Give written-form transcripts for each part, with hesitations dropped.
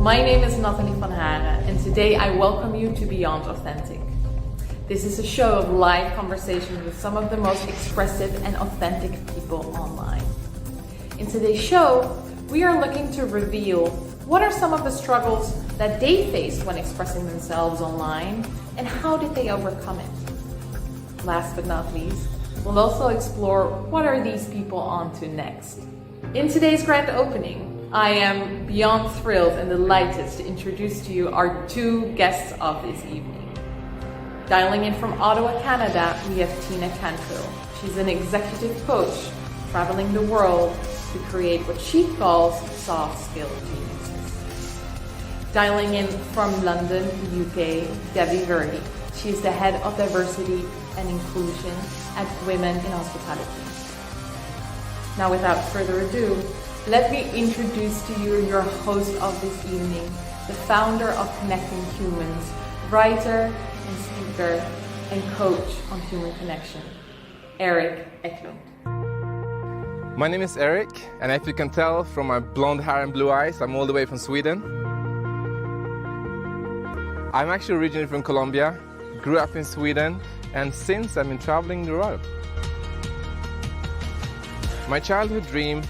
My name is Nathalie van Haren, and today I welcome you to Beyond Authentic. This is a show of live conversations with some of the most expressive and authentic people online. In today's show, we are looking to reveal what are some of the struggles that they faced when expressing themselves online, and how did they overcome it? Last but not least, we'll also explore what are these people on to next. In today's grand opening, I am beyond thrilled and delighted to introduce to you our two guests of this evening. Dialing in from Ottawa, Canada, we have Tina Cantrill. She's an executive coach traveling the world to create what she calls soft skill geniuses. Dialing in from London, UK, Devi Virdi. She's the head of diversity and inclusion at Women in Hospitality. Now, without further ado, let me introduce to you your host of this evening, the founder of Connecting Humans, writer and speaker and coach on human connection, Erik Eklund. My name is Erik, and if you can tell from my blonde hair and blue eyes, I'm all the way from Sweden. I'm actually originally from Colombia, grew up in Sweden, and since I've been traveling the world. My childhood dream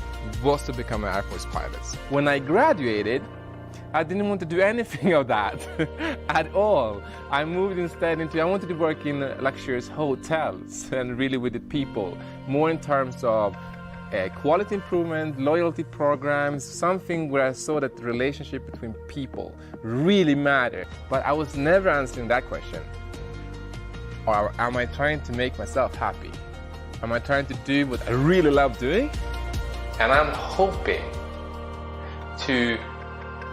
was to become an Air Force pilot. When I graduated, I didn't want to do anything of that at all. I moved instead I wanted to work in luxurious hotels and really with the people, more in terms of quality improvement, loyalty programs, something where I saw that the relationship between people really mattered. But I was never answering that question. Or am I trying to make myself happy? Am I trying to do what I really love doing? And I'm hoping to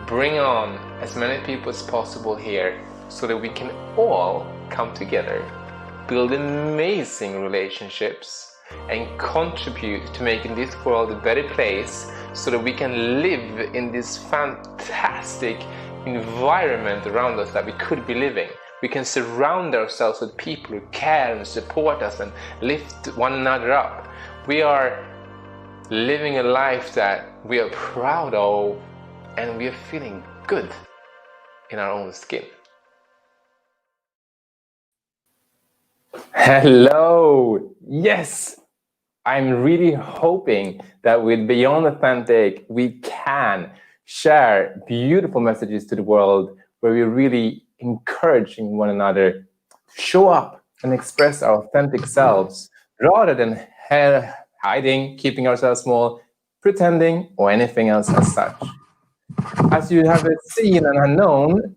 bring on as many people as possible here so that we can all come together, build amazing relationships, and contribute to making this world a better place so that we can live in this fantastic environment around us that we could be living. We can surround ourselves with people who care and support us and lift one another up. We are living a life that we are proud of, and we are feeling good in our own skin. Hello! Yes! I'm really hoping that with Beyond Authentic, we can share beautiful messages to the world where we're really encouraging one another to show up and express our authentic selves rather than hiding, keeping ourselves small, pretending, or anything else as such. As you have seen and known,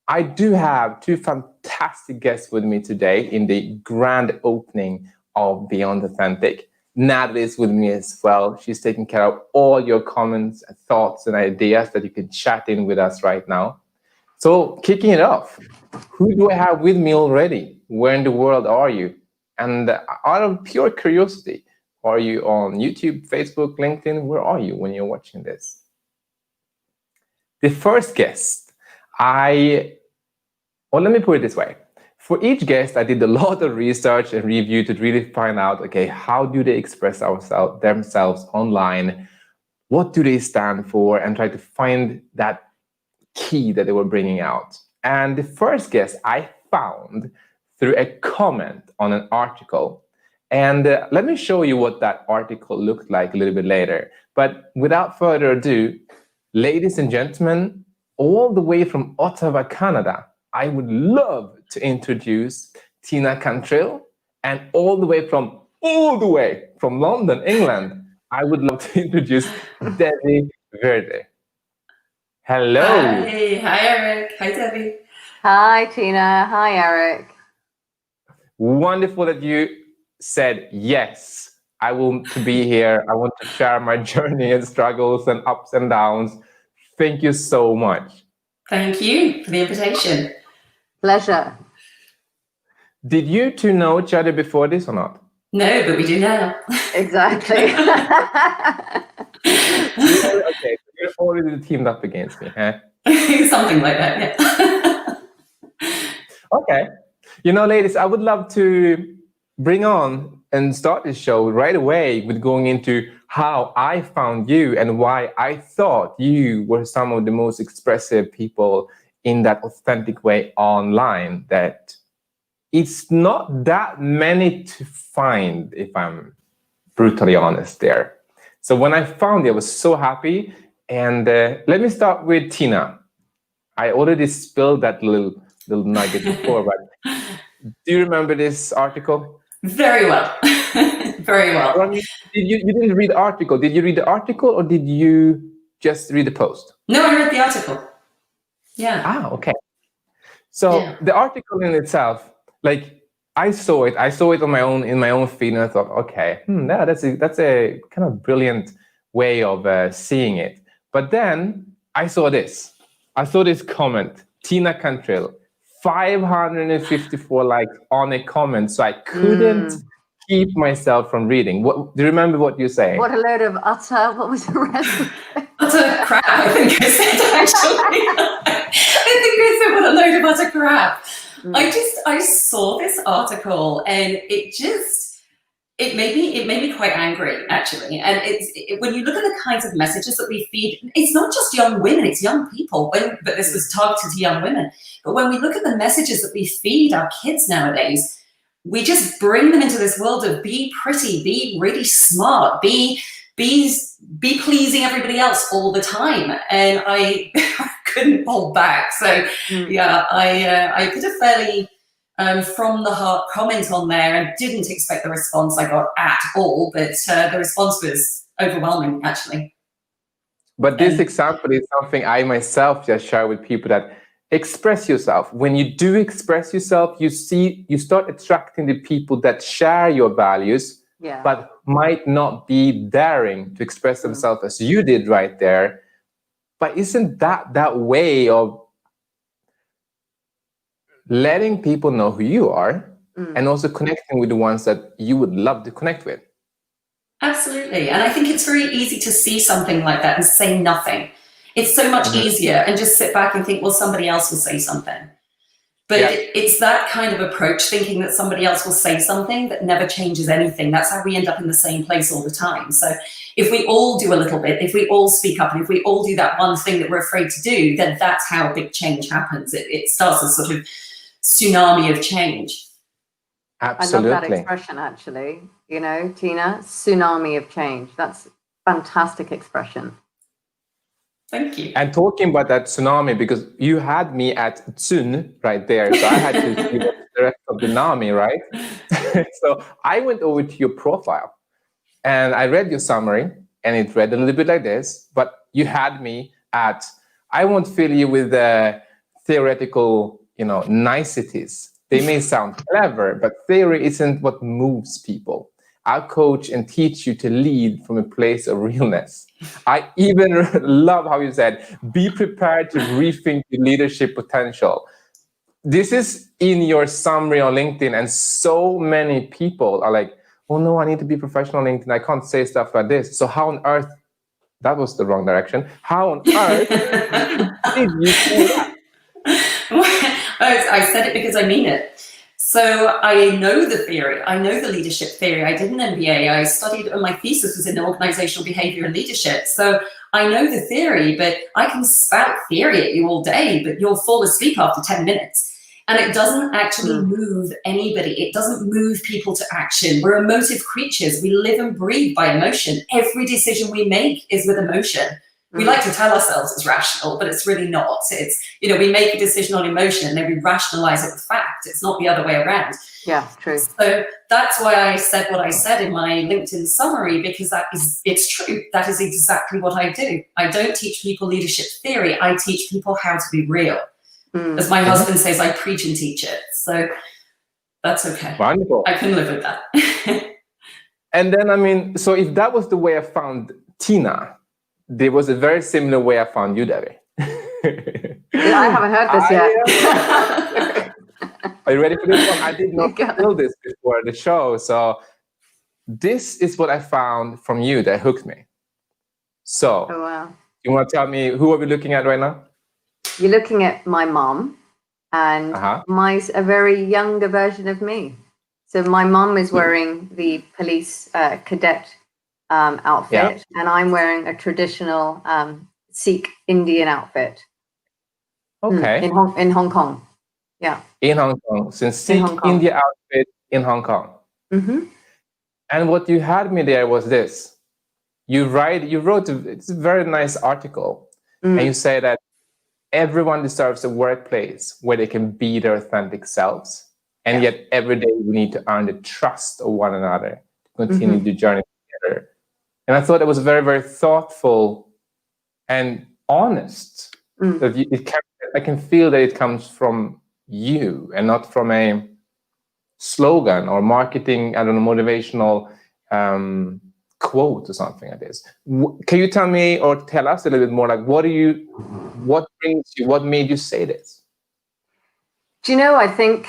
I do have two fantastic guests with me today in the grand opening of Beyond Authentic. Natalie is with me as well. She's taking care of all your comments, thoughts, and ideas that you can chat in with us right now. So, kicking it off, who do I have with me already? Where in the world are you? And out of pure curiosity, are you on YouTube, Facebook, LinkedIn? Where are you when you're watching this? The first guest, let me put it this way. For each guest, I did a lot of research and review to really find out, okay, how do they express themselves online? What do they stand for? And try to find that key that they were bringing out. And the first guest I found through a comment on an article. And let me show you what that article looked like a little bit later. But without further ado, ladies and gentlemen, all the way from Ottawa, Canada, I would love to introduce Tina Cantrill, and all the way from London, England, I would love to introduce Devi Virdi. Hello. Hi Erik. Hi Devi. Hi Tina. Hi Erik. Wonderful that you said yes. I want to be here. I want to share my journey and struggles and ups and downs. Thank you so much. Thank you for the invitation. Pleasure. Did you two know each other before this or not? No, but we do now. Exactly. Okay, so you're already teamed up against me, huh? Something like that, yeah. Okay. You know, ladies, I would love to bring on and start this show right away with going into how I found you and why I thought you were some of the most expressive people in that authentic way online, that it's not that many to find, if I'm brutally honest there. So when I found it, I was so happy. And let me start with Tina. I already spilled that little nugget before, but do you remember this article? Very well. Very well. Well, I mean, you didn't read the article. Did you read the article or did you just read the post? No, I read the article. Yeah. Ah, okay. So the article in itself, like I saw it on my own in my own feed, and I thought, okay, that's a kind of brilliant way of seeing it. But then I saw this comment, Tina Cantrill, 554 likes on a comment, so I couldn't keep myself from reading. What do you remember what you say? What a load of what was the rest of it? Utter crap, I think I said, actually. I think I said, what a load of utter crap. I saw this article and it made me quite angry, actually. And when you look at the kinds of messages that we feed, it's not just young women, it's young people, but this was targeted to young women. But when we look at the messages that we feed our kids nowadays, we just bring them into this world of be pretty, be really smart, be pleasing everybody else all the time. And I couldn't hold back. So yeah, I put a fairly from the heart comment on there and didn't expect the response I got at all, but the response was overwhelming, actually. But this example is something I myself just share with people, that express yourself. When you do express yourself, you start attracting the people that share your values, but might not be daring to express themselves as you did right there. But isn't that way of letting people know who you are and also connecting with the ones that you would love to connect with? Absolutely. And I think it's very easy to see something like that and say nothing. It's so much easier and just sit back and think, well, somebody else will say something. But it's that kind of approach, thinking that somebody else will say something, that never changes anything. That's how we end up in the same place all the time. So if we all do a little bit, if we all speak up, and if we all do that one thing that we're afraid to do, then that's how big change happens. It starts a sort of tsunami of change. Absolutely. I love that expression, actually. You know, Tina, tsunami of change. That's a fantastic expression. Thank you. And talking about that tsunami, because you had me at tsun right there, so I had to see what's the rest of the nami, right? So I went over to your profile and I read your summary, and it read a little bit like this, but you had me at, I won't fill you with the theoretical, niceties. They may sound clever, but theory isn't what moves people. I coach and teach you to lead from a place of realness. I even love how you said, be prepared to rethink your leadership potential. This is in your summary on LinkedIn, and so many people are like, oh no, I need to be professional on LinkedIn. I can't say stuff like this. So how on earth, that was the wrong direction. How on earth did you say that? I said it because I mean it. So I know the theory. I know the leadership theory. I did an MBA. I studied, my thesis was in organizational behavior and leadership. So I know the theory, but I can spout theory at you all day, but you'll fall asleep after 10 minutes. And it doesn't actually move anybody. It doesn't move people to action. We're emotive creatures. We live and breathe by emotion. Every decision we make is with emotion. We like to tell ourselves it's rational, but it's really not. It's, we make a decision on emotion and then we rationalize it with fact. It's not the other way around. Yeah, true. So that's why I said what I said in my LinkedIn summary, because it's true. That is exactly what I do. I don't teach people leadership theory. I teach people how to be real. As my husband says, I preach and teach it. So that's okay. Wonderful. I can live with that. And then, so if that was the way I found Tina, there was a very similar way I found you, Devi. Yeah, I haven't heard this yet. Are you ready for this one? I did not know this before the show. So this is what I found from you that hooked me. So you want to tell me, who are we looking at right now? You're looking at my mom, and a very younger version of me. So my mom is wearing the police cadet outfit, and I'm wearing a traditional Sikh Indian outfit. Okay. In Hong Kong. Yeah. In Hong Kong. Since Sikh Hong Kong. India outfit in Hong Kong. Mm-hmm. And what you had me there was this. You wrote it's a very nice article, and you say that everyone deserves a workplace where they can be their authentic selves, and yet every day we need to earn the trust of one another to continue the journey together. And I thought it was very, very thoughtful and honest. That I can feel that it comes from you and not from a slogan or marketing, I don't know, motivational quote or something like this. Can you tell me or tell us a little bit more, like what brings you, what made you say this? Do you know, I think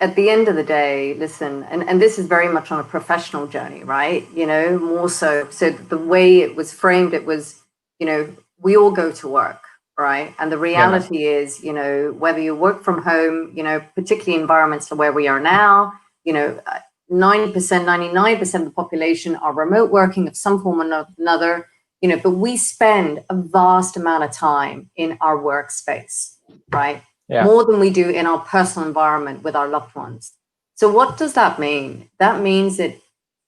at the end of the day, listen, and this is very much on a professional journey, right? You know, more so the way it was framed, it was, you know, we all go to work, right? And the reality is, you know, whether you work from home, you know, particularly environments where we are now, you know, 90%, 99% of the population are remote working of some form or another, you know, but we spend a vast amount of time in our workspace, right? Yeah. More than we do in our personal environment with our loved ones. So what does that mean? That means that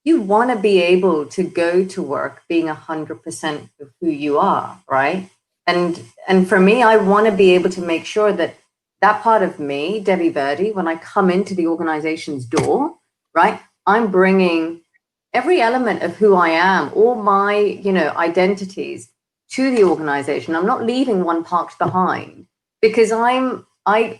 you want to be able to go to work being 100% of who you are, right? And for me, I want to be able to make sure that that part of me, Devi Virdi, when I come into the organization's door, right, I'm bringing every element of who I am, all my, you know, identities to the organization. I'm not leaving one parked behind, because I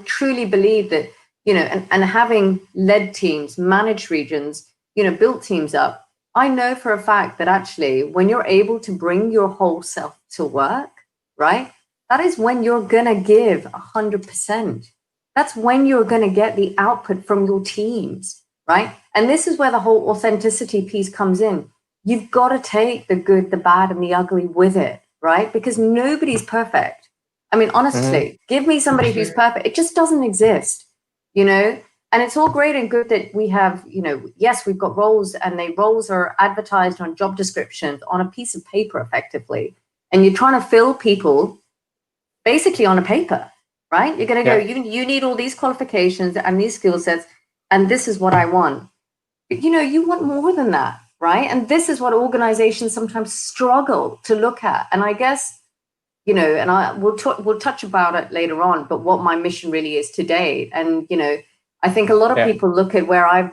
truly believe that, you know, and having led teams, managed regions, you know, built teams up, I know for a fact that actually when you're able to bring your whole self to work, right, that is when you're going to give 100%. That's when you're going to get the output from your teams, right? And this is where the whole authenticity piece comes in. You've got to take the good, the bad, and the ugly with it, right? Because nobody's perfect. I mean, honestly, give me somebody who's perfect. It just doesn't exist, you know? And it's all great and good that we have, you know, yes, we've got roles, and the roles are advertised on job descriptions on a piece of paper effectively. And you're trying to fill people basically on a paper, right? You're going to go, you need all these qualifications and these skill sets, and this is what I want. But, you know, you want more than that, right? And this is what organizations sometimes struggle to look at. And I guess, you know, and we'll touch about it later on, but what my mission really is today. And, you know, I think a lot of people look at where I've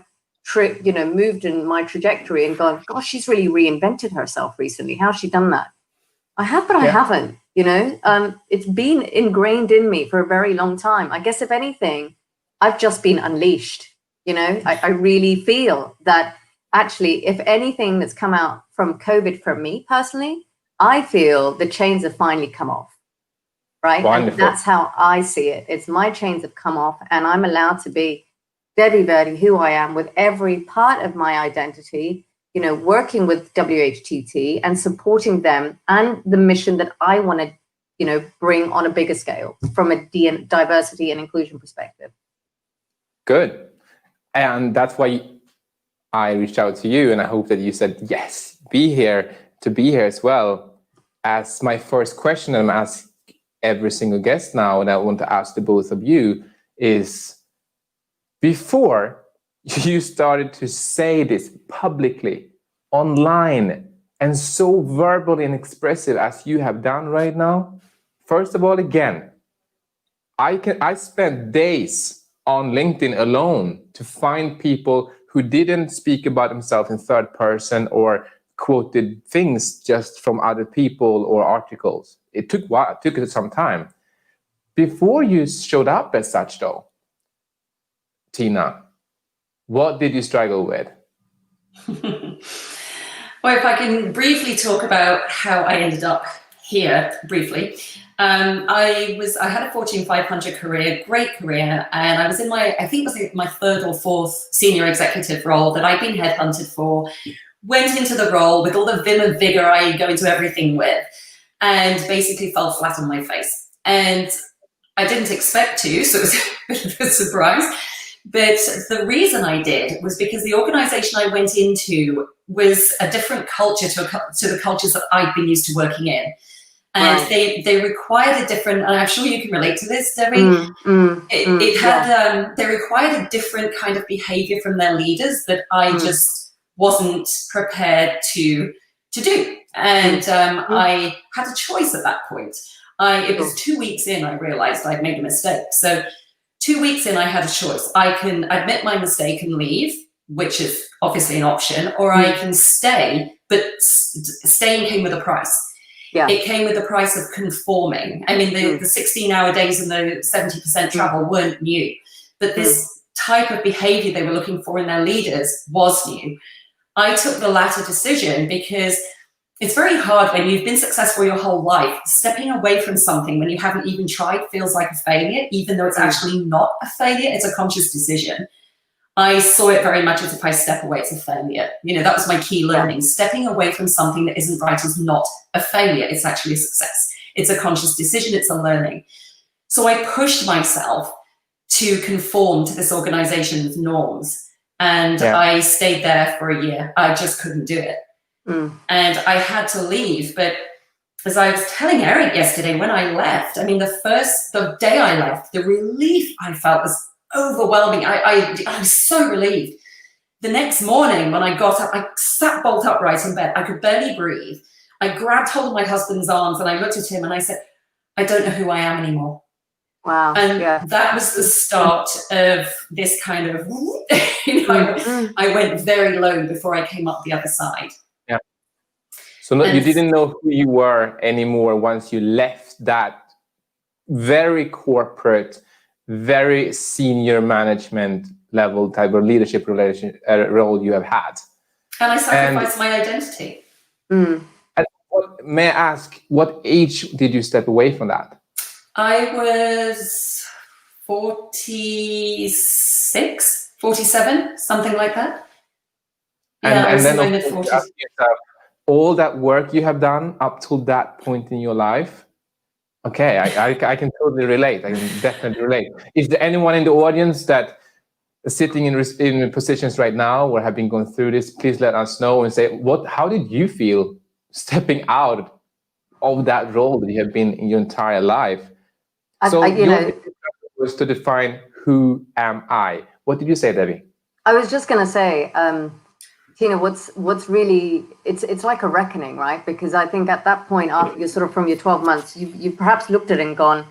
moved in my trajectory and gone, gosh, she's really reinvented herself recently. How's she done that? I have, but I haven't, you know. It's been ingrained in me for a very long time. I guess if anything, I've just been unleashed, you know. I really feel that actually, if anything that's come out from COVID for me personally, I feel the chains have finally come off, right? Wonderful. And that's how I see it. It's my chains have come off, and I'm allowed to be Devi Virdi, who I am, with every part of my identity, you know, working with WHTT and supporting them and the mission that I want to, you know, bring on a bigger scale from a diversity and inclusion perspective. Good. And that's why I reached out to you, and I hope that you said, yes, be here as well. As my first question I'm asking every single guest now, and I want to ask the both of you, is before you started to say this publicly, online, and so verbally and expressive as you have done right now, first of all, again, I spent days on LinkedIn alone to find people who didn't speak about themselves in third person or quoted things just from other people or articles. It took some time. Before you showed up as such, though, Tina, what did you struggle with? Well, if I can briefly talk about how I ended up here briefly. I had a Fortune 500 career, great career, and I was in I think it was my third or fourth senior executive role that I'd been headhunted for. Went into the role with all the vim and vigor I go into everything with, and basically fell flat on my face. And I didn't expect to, so it was a bit of a surprise. But the reason I did was because the organization I went into was a different culture to the cultures that I'd been used to working in. And they required a different, and I'm sure you can relate to this, Devi. They required a different kind of behavior from their leaders that I just wasn't prepared to do. And I had a choice at that point. It was 2 weeks in, I realized I'd made a mistake. So 2 weeks in, I had a choice. I can admit my mistake and leave, which is obviously an option, or I can stay, but staying came with a price. Yeah. It came with the price of conforming. I mean, the 16-hour days and the 70% travel weren't new, but this type of behavior they were looking for in their leaders was new. I took the latter decision because it's very hard when you've been successful your whole life. Stepping away from something when you haven't even tried feels like a failure, even though it's actually not a failure. It's a conscious decision. I saw it very much as if I step away, it's a failure. You know, that was my key learning. Stepping away from something that isn't right is not a failure. It's actually a success. It's a conscious decision. It's a learning. So I pushed myself to conform to this organization's norms. And I stayed there for a year. I just couldn't do it. And I had to leave. But as I was telling Eric yesterday, when I left, I mean, the day I left, the relief I felt was overwhelming. I was so relieved. The next morning when I got up, I sat bolt upright in bed. I could barely breathe. I grabbed hold of my husband's arms and I looked at him and I said, I don't know who I am anymore. Wow. And that was the start of this kind of, I went very low before I came up the other side. Yeah. So you didn't know who you were anymore once you left that very corporate, very senior management level type of leadership role you have had. And I sacrificed my identity. May I ask, what age did you step away from that? I was 46, 47, something like that. And then all that work you have done up till that point in your life. Okay, I can totally relate. I can definitely relate. Is there anyone in the audience that is sitting in positions right now or have been going through this? Please let us know and say, how did you feel stepping out of that role that you have been in your entire life? So your was to define, who am I? What did you say, Devi? I was just going to say, Tina, what's really, it's like a reckoning, right? Because I think at that point, after you're sort of from your 12 months, you perhaps looked at it and gone,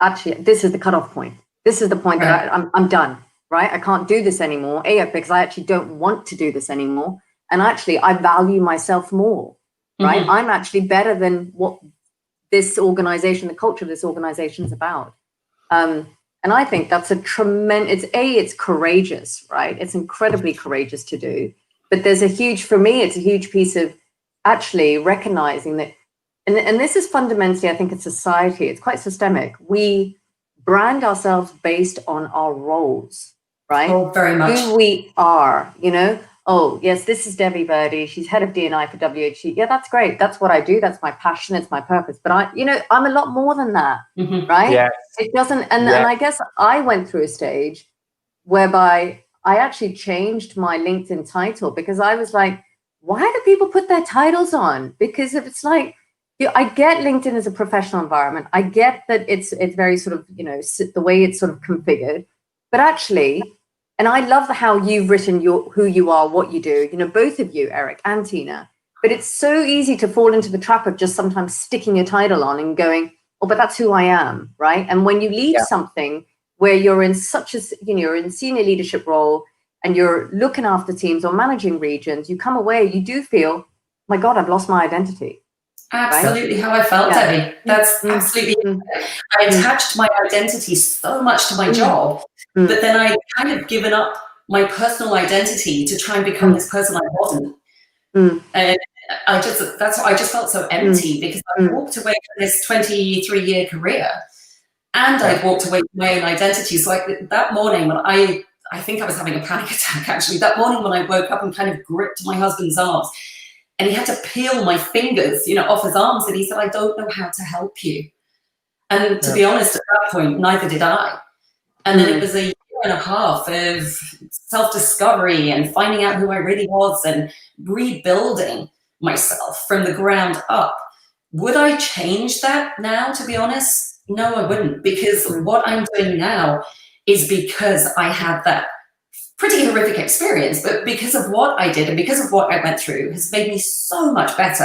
actually, this is the cutoff point. This is the point that I'm done, right? I can't do this anymore. Because I actually don't want to do this anymore. And actually, I value myself more, right? I'm actually better than what this organization, the culture of this organization is about. And I think that's a tremendous, it's courageous, right? It's incredibly courageous to do. But there's for me, it's a huge piece of actually recognizing that, and this is fundamentally, I think, in society, it's quite systemic. We brand ourselves based on our roles, right? Oh, very much. Who we are, Oh, yes, this is Devi Virdi. She's head of D&I for WHG. Yeah, that's great. That's what I do. That's my passion. It's my purpose. But I'm a lot more than that, right? Yes. It doesn't. And I guess I went through a stage whereby I actually changed my LinkedIn title because I was like, why do people put their titles on? Because if it's like, I get LinkedIn as a professional environment. I get that it's very sort of, the way it's sort of configured. But actually, and I love how you've written who you are, what you do, both of you, Eric and Tina. But it's so easy to fall into the trap of just sometimes sticking a title on and going, oh, but that's who I am, right? And when you leave something where you're in such a, you're in senior leadership role and you're looking after teams or managing regions, you come away, you do feel, my God, I've lost my identity. Absolutely right? How I felt, Debbie. That's absolutely. I attached my identity so much to my job, but then I kind of given up my personal identity to try and become this person I wasn't. And I just felt so empty because I walked away from this 23-year career and I'd walked away from my own identity. So that morning when I think I was having a panic attack, actually, that morning when I woke up and kind of gripped my husband's arms, and he had to peel my fingers, off his arms. And he said, I don't know how to help you. And to be honest, at that point, neither did I. And then it was a year and a half of self-discovery and finding out who I really was and rebuilding myself from the ground up. Would I change that now, to be honest? No, I wouldn't, because what I'm doing now is because I had that pretty horrific experience, but because of what I did and because of what I went through has made me so much better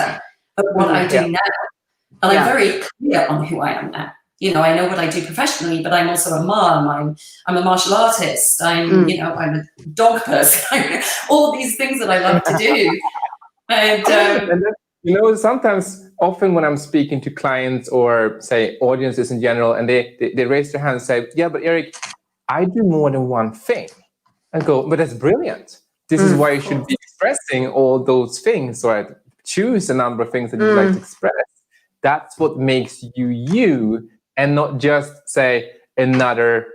at what I do now. And I'm very clear on who I am now. You know, I know what I do professionally, but I'm also a mom. I'm a martial artist. I'm a dog person. All these things that I love to do. And sometimes, often when I'm speaking to clients or say audiences in general, and they raise their hand and say, yeah, but Eric, I do more than one thing. I go, but that's brilliant. This is why you should be expressing all those things, or choose a number of things that you'd like to express. That's what makes you you, and not just say another,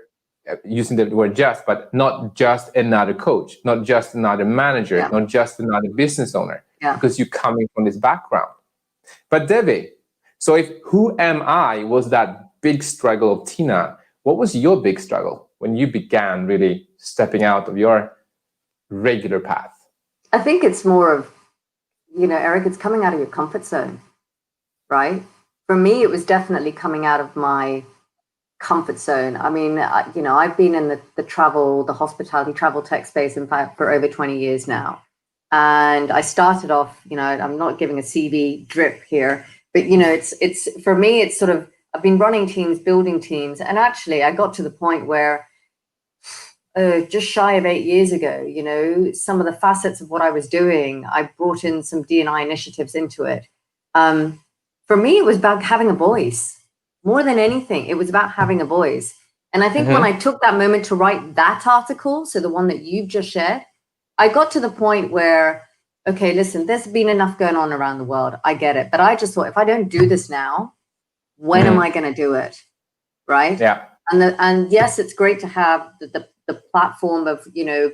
using the word just, but not just another coach, not just another manager, not just another business owner, because you're coming from this background. But Devi, so if who am I was that big struggle of Tina, what was your big struggle when you began really stepping out of your regular path? I think it's more of, Eric, it's coming out of your comfort zone, right? For me, it was definitely coming out of my comfort zone. I mean, I've been in the hospitality travel tech space, in fact, for over 20 years now. And I started off, I'm not giving a CV drip here, but, it's for me, it's sort of, I've been running teams, building teams. And actually, I got to the point where just shy of 8 years ago, some of the facets of what I was doing, I brought in some D&I initiatives into it. For me, it was about having a voice. More than anything, it was about having a voice. And I think when I took that moment to write that article, so the one that you've just shared, I got to the point where, okay, listen, there's been enough going on around the world. I get it. But I just thought, if I don't do this now, when am I going to do it? Right? Yeah. And yes, it's great to have the platform of,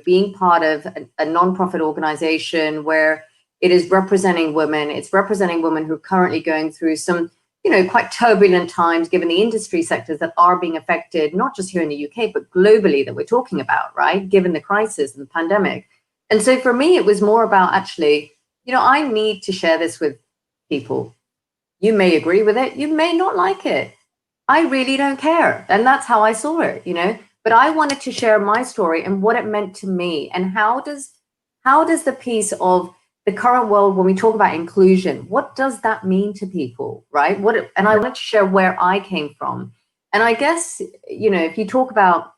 being part of a nonprofit organization where it is representing women. It's representing women who are currently going through some, quite turbulent times, given the industry sectors that are being affected, not just here in the UK, but globally that we're talking about, right? Given the crisis and the pandemic. And so for me, it was more about actually, I need to share this with people. You may agree with it. You may not like it. I really don't care. And that's how I saw it, but I wanted to share my story and what it meant to me. And how does the piece of the current world, when we talk about inclusion, what does that mean to people, right? And I wanted to share where I came from. And I guess, if you talk about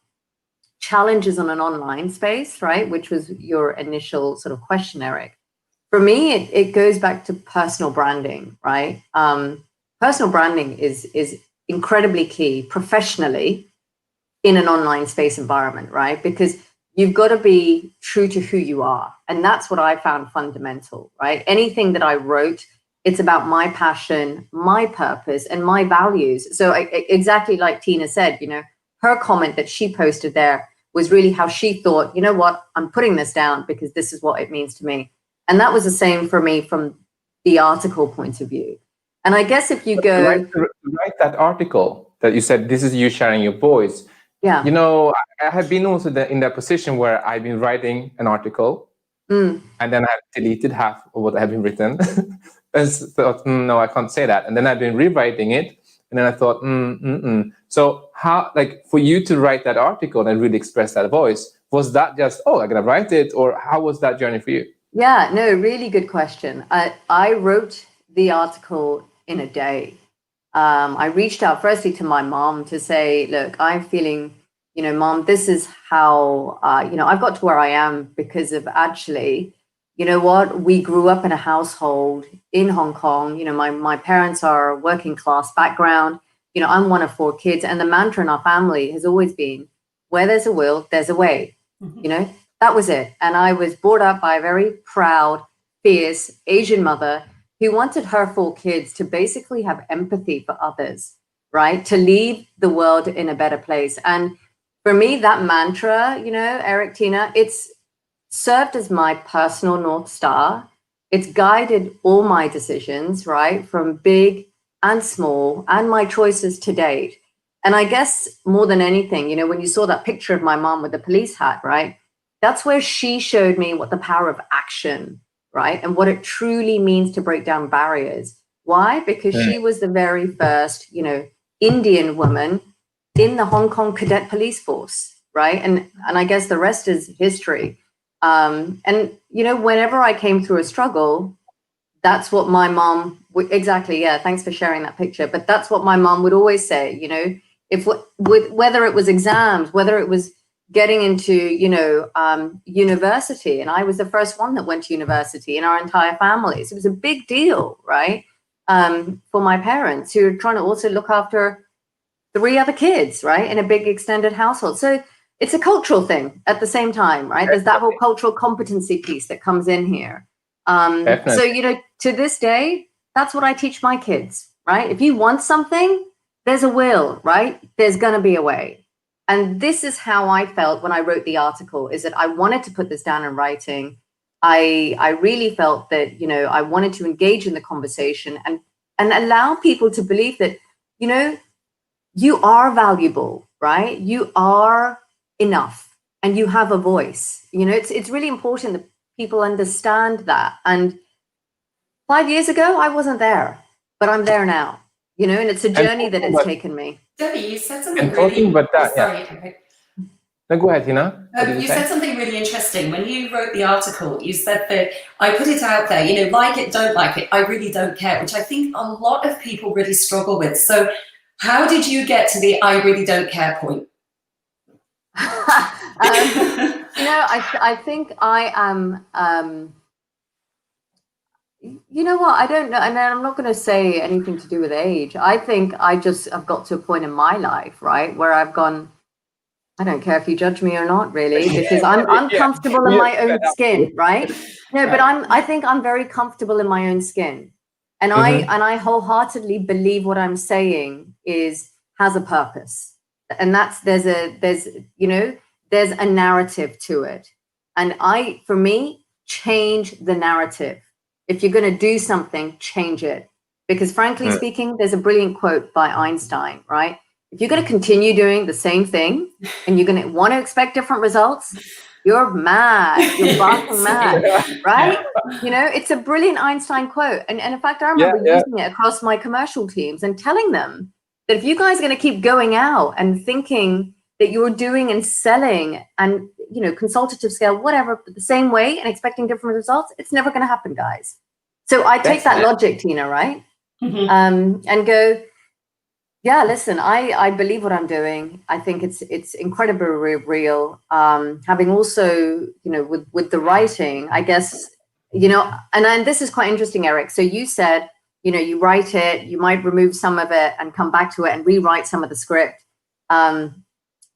challenges on an online space, right, which was your initial sort of question, Eric, for me, it goes back to personal branding, right? Personal branding is incredibly key professionally in an online space environment, right? Because you've got to be true to who you are. And that's what I found fundamental, right? Anything that I wrote, it's about my passion, my purpose, and my values. So exactly like Tina said, her comment that she posted there was really how she thought, you know what, I'm putting this down because this is what it means to me. And that was the same for me from the article point of view. And I guess if you go... To write that article that you said, this is you sharing your voice. Yeah. I have been also in that position where I've been writing an article and then I've deleted half of what I have been written. And thought, no, I can't say that. And then I've been rewriting it. And then I thought, So how, for you to write that article and really express that voice, was that just, I'm going to write it? Or how was that journey for you? Yeah, no, really good question. I wrote the article in a day. I reached out firstly to my mom to say, look, I'm feeling, Mom, this is how, I've got to where I am because of actually, we grew up in a household in Hong Kong. My parents are working class background. I'm one of 4 kids. And the mantra in our family has always been, where there's a will, there's a way. That was it. And I was brought up by a very proud, fierce Asian mother who wanted her 4 kids to basically have empathy for others, right? To leave the world in a better place. And for me, that mantra, Eric, Tina, it's served as my personal North Star. It's guided all my decisions, right? From big and small and my choices to date. And I guess more than anything, you know, when you saw that picture of my mom with the police hat, right? That's where she showed me what the power of action, right? And what it truly means to break down barriers. Why? Because she was the very first, you know, Indian woman in the Hong Kong Cadet Police Force, right? And I guess the rest is history. And, you know, whenever I came through a struggle, that's what my mom exactly. Yeah. Thanks for sharing that picture. But that's what my mom would always say, you know, if with whether it was exams, whether it was getting into, you know, university. And I was the first one that went to university in our entire family. So it was a big deal, right? For my parents who were trying to also look after 3 other kids, right? In a big extended household. So it's a cultural thing at the same time, right? There's that whole cultural competency piece that comes in here. So, you know, to this day, that's what I teach my kids, right? If you want something, there's a will, right? There's going to be a way. And this is how I felt when I wrote the article, is that I wanted to put this down in writing. I really felt that, you know, I wanted to engage in the conversation and allow people to believe that, you know, you are valuable, right? You are enough and you have a voice. You know, it's really important that people understand that. And 5 years ago, I wasn't there, but I'm there now, you know, and it's a journey that it's taken me. Debbie, you said something And talking really... about that, sorry. yeah. No, go ahead, Tina. You said something really interesting. When you wrote the article, you said that I put it out there, you know, like it, don't like it, I really don't care, which I think a lot of people really struggle with. So how did you get to the I really don't care point? You know, I think I am, you know what, I don't know. And I'm not going to say anything to do with age. I think I've got to a point in my life, right, where I've gone, I don't care if you judge me or not, really, because I'm comfortable in my own skin, right? No, but I think I'm very comfortable in my own skin. And I wholeheartedly believe what I'm saying has a purpose. And there's a narrative to it. And for me, change the narrative. If you're going to do something, change it. Because frankly speaking, there's a brilliant quote by Einstein, right? If you're going to continue doing the same thing and you're going to want to expect different results, you're mad. You're barking mad, right? You know, it's a brilliant Einstein quote. And in fact, I remember using it across my commercial teams and telling them that if you guys are going to keep going out and thinking that you're doing and selling and, you know, consultative scale, whatever, the same way and expecting different results, it's never going to happen, guys. So I take that logic, Tina, right? And go, yeah, listen, I believe what I'm doing. I think it's incredibly real. Having also, you know, with the writing, I guess, you know, and this is quite interesting, Eric. So you said, you know, you write it, you might remove some of it and come back to it and rewrite some of the script.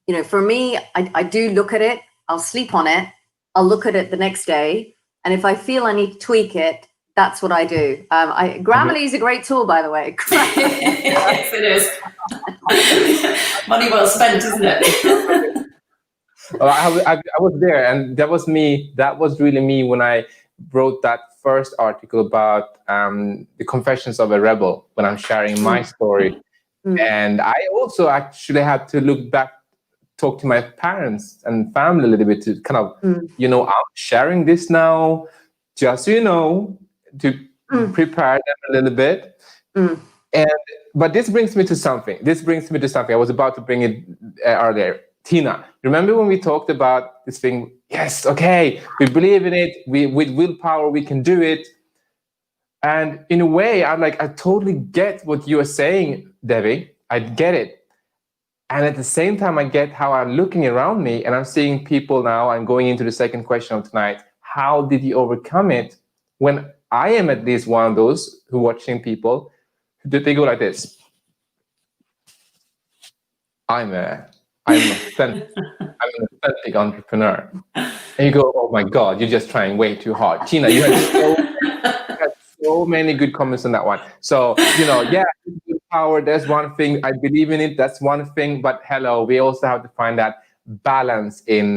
You know, for me, I do look at it, I'll sleep on it, I'll look at it the next day. And if I feel I need to tweak it, that's what I do. Grammarly is a great tool, by the way. Yes, it is. Money well spent, isn't it? I was there, and that was me. That was really me when I wrote that first article about the confessions of a rebel, when I'm sharing my story. And I also actually had to look back, talk to my parents and family a little bit to kind of, you know, I'm sharing this now, just so you know, to prepare them a little bit. But this brings me to something. I was about to bring it earlier. Tina, remember when we talked about this thing? Yes, okay, we believe in it. With willpower, we can do it. And in a way, I totally get what you are saying, Devi. I get it. And at the same time, I get how I'm looking around me and I'm seeing people now. I'm going into the second question of tonight. How did you overcome it? When I am at least one of those who watching people, did they go like this? I'm an authentic entrepreneur. And you go, oh my God, you're just trying way too hard. Tina, you had so many good comments on that one. So, you know, yeah, power, there's one thing. I believe in it. That's one thing. But hello, we also have to find that balance in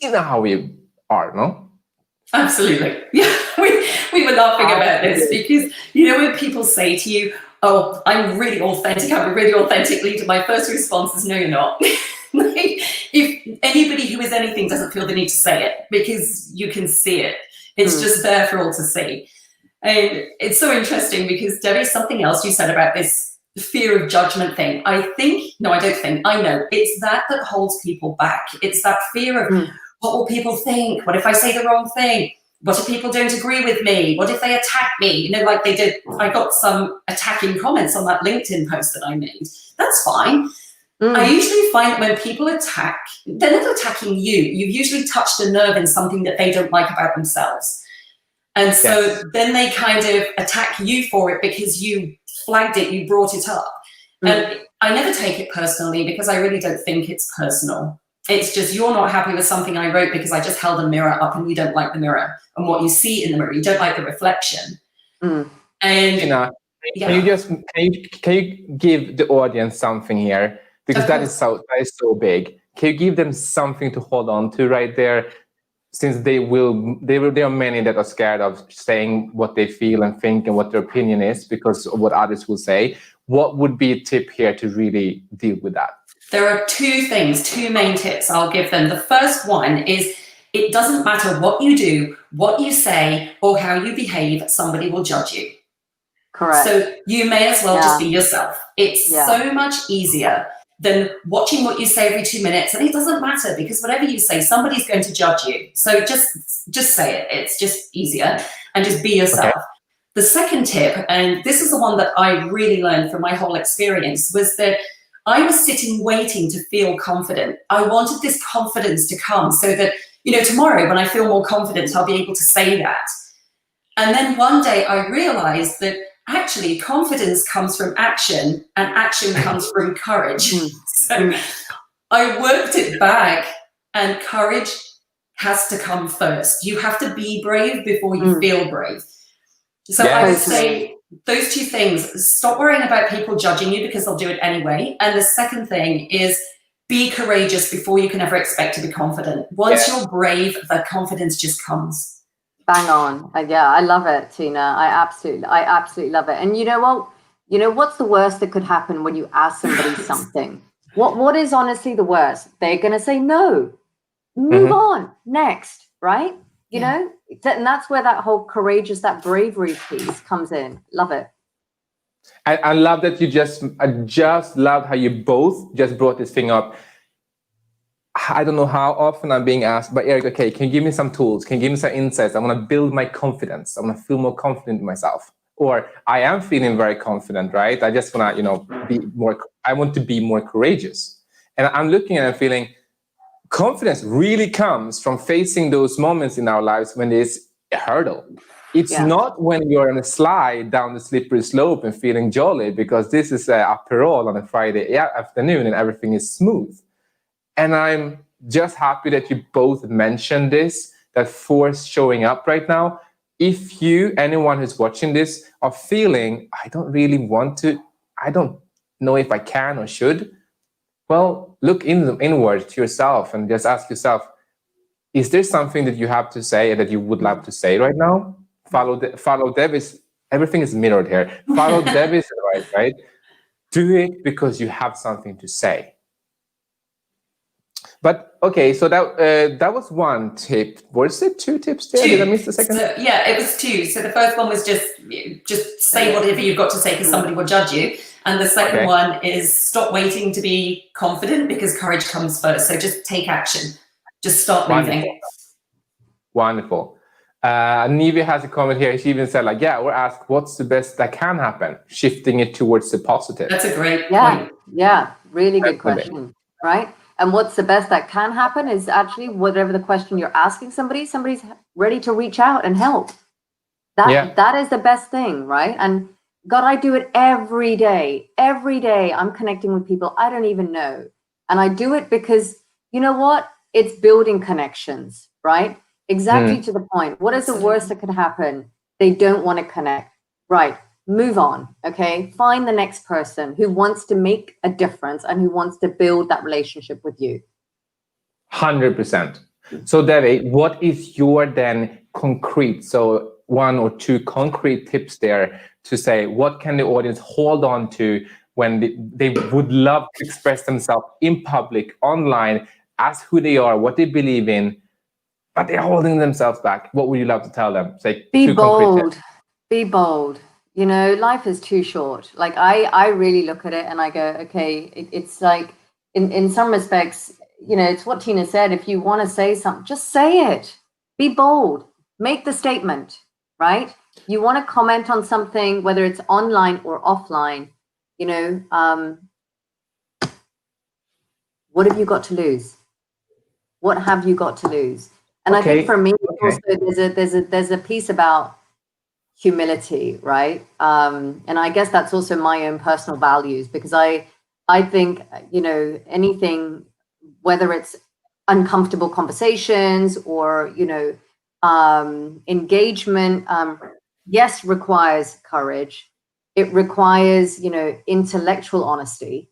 how we are, no? Absolutely. Yeah, we were laughing about this because, you know, when people say to you, oh, I'm really authentic, I'm a really authentic leader, my first response is, no, you're not. If anybody who is anything doesn't feel the need to say it, because you can see it. It's just there for all to see. And it's so interesting because, Devi, something else you said about this fear of judgment thing. I know. It's that holds people back. It's that fear of, what will people think? What if I say the wrong thing? What if people don't agree with me? What if they attack me? You know, like they did. I got some attacking comments on that LinkedIn post that I made. That's fine. I usually find that when people attack, they're not attacking you. You've usually touched a nerve in something that they don't like about themselves. And so then they kind of attack you for it because you flagged it, you brought it up. And I never take it personally because I really don't think it's personal. It's just you're not happy with something I wrote because I just held a mirror up and you don't like the mirror and what you see in the mirror. You don't like the reflection. And can you give the audience something here? Because that is so big. Can you give them something to hold on to right there? Since there are many that are scared of saying what they feel and think and what their opinion is because of what others will say. What would be a tip here to really deal with that? There are two main tips I'll give them. The first one is it doesn't matter what you do, what you say, or how you behave, somebody will judge you. Correct. So you may as well just be yourself. It's so much easier than watching what you say every 2 minutes. And it doesn't matter because whatever you say, somebody's going to judge you. So just say it. It's just easier and just be yourself. Okay. The second tip, and this is the one that I really learned from my whole experience, was that I was sitting waiting to feel confident. I wanted this confidence to come so that, you know, tomorrow when I feel more confident, I'll be able to say that. And then one day I realized that actually confidence comes from action and action comes from courage. So I worked it back, and courage has to come first. You have to be brave before you feel brave. So I would say those two things, stop worrying about people judging you because they'll do it anyway. And the second thing is be courageous before you can ever expect to be confident. Once you're brave, the confidence just comes. Bang on. Yeah, I love it, Tina. I absolutely love it. And you know what? You know what's the worst that could happen when you ask somebody something? What is honestly the worst? They're going to say no. Move on. Next, right? You know, and that's where that whole courageous, that bravery piece comes in. Love it. I love that I just love how you both just brought this thing up. I don't know how often I'm being asked, but Eric, okay, can you give me some tools? Can you give me some insights? I want to build my confidence. I want to feel more confident in myself. Or I am feeling very confident, right? I just want to, I want to be more courageous. And I'm looking at it and feeling confidence really comes from facing those moments in our lives when there's a hurdle. It's not when you're on a slide down the slippery slope and feeling jolly because this is an Aperol on a Friday afternoon and everything is smooth. And I'm just happy that you both mentioned this, that force showing up right now. If anyone who's watching this, are feeling, I don't really want to, I don't know if I can or should, well, look inward to yourself and just ask yourself, is there something that you have to say that you would love to say right now? Follow Devi's, everything is mirrored here. Follow Devi's advice, right? Do it because you have something to say. But okay, so that was one tip. Was it 2 tips there? Did I miss the second? So, yeah, it was 2. So the first one was just say whatever you've got to say because somebody will judge you. And the second one is stop waiting to be confident because courage comes first. So just take action. Just start moving. Wonderful. Nivi has a comment here. She even said we're asked what's the best that can happen? Shifting it towards the positive. That's a great point. Yeah, really good question, right? And what's the best that can happen is actually whatever the question you're asking somebody's ready to reach out and help. That is the best thing, right? And God, I do it every day. Every day I'm connecting with people I don't even know. And I do it because, you know what? It's building connections, right? Exactly to the point. What is the worst that could happen? They don't want to connect. Right. Move on. Okay. Find the next person who wants to make a difference and who wants to build that relationship with you. 100%. So Devi, what is your then concrete? So one or two concrete tips there to say, what can the audience hold on to when they would love to express themselves in public, online, as who they are, what they believe in, but they're holding themselves back? What would you love to tell them? Say, Be two concrete bold. tips. Be bold. You know, life is too short. Like I really look at it and I go, okay, it's like in some respects, you know, it's what Tina said. If you want to say something, just say it. Be bold. Make the statement, right? You want to comment on something, whether it's online or offline, you know, what have you got to lose? What have you got to lose? And I think for me, also there's a piece about humility, right? And I guess that's also my own personal values, because I think, you know, anything, whether it's uncomfortable conversations or, you know, engagement, yes, requires courage. It requires, you know, intellectual honesty,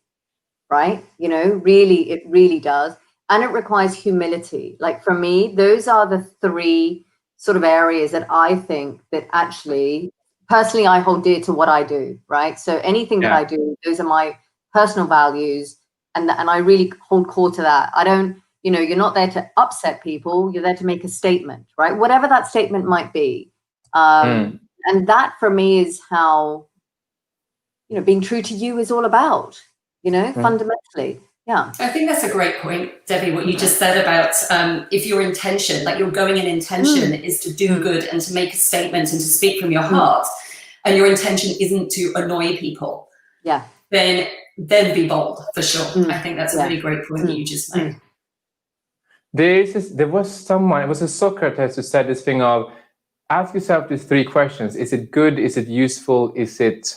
right? You know, really, it really does. And it requires humility. Like for me, those are the three sort of areas that I think that actually, personally, I hold dear to what I do, right? So anything that I do, those are my personal values. And I really hold core to that. I don't, you know, you're not there to upset people. You're there to make a statement, right? Whatever that statement might be. And that for me is how, you know, being true to you is all about, you know, fundamentally. Yeah. I think that's a great point, Devi, what you just said about if your intention, like your going in intention is to do good and to make a statement and to speak from your heart, and your intention isn't to annoy people, then be bold, for sure. I think that's a really great point that you just made. There was someone, it was a Socrates who said this thing of, ask yourself these three questions. Is it good? Is it useful? Is it